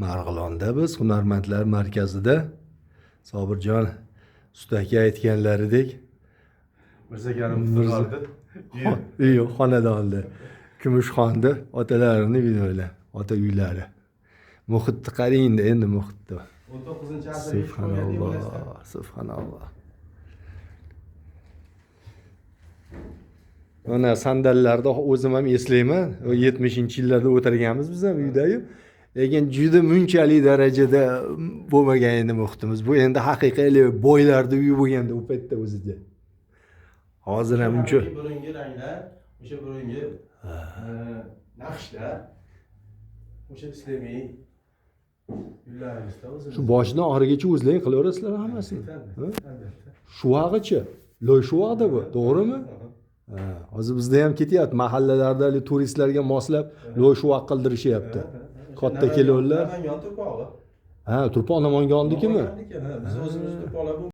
Marg'ilonda biz Hunarmandlar markazida Sobirjon ustaga aytganlaridek xonadonda Kumushxonda otalarini videolar, ota uylari. Muhitni qarang endi muhitni. 19-asr Subhanalloh, subhanalloh. Mana sandallarda o'zim ham eslayman. 70-yillarda o'tirganmiz biz ham uyda-yu. Lekin juda munchalik darajada bo'lmagan endi muhitimiz. Bu endi haqiqiy boylarda uyi bo'lganda u paytda o'zida. Hozir ham uncha burungi ranglar, o'sha burungi naqshlar, o'sha islomiy ullarimizda o'zimiz. shu boshidan oxirigacha o'zlaring qilaverasizlar hammasini. Shu vaqtgacha. Loy shu vaqtda bu, to'g'rimi? Ha, hozir bizda ham ketyapti mahallalarda turistlarga moslab loy shu vaqt qildirishyapti. Katta kelovlar. Namangan turpog'i. Ha, Turpoq Namangondikimi? Biz o'zimiz turpoqlar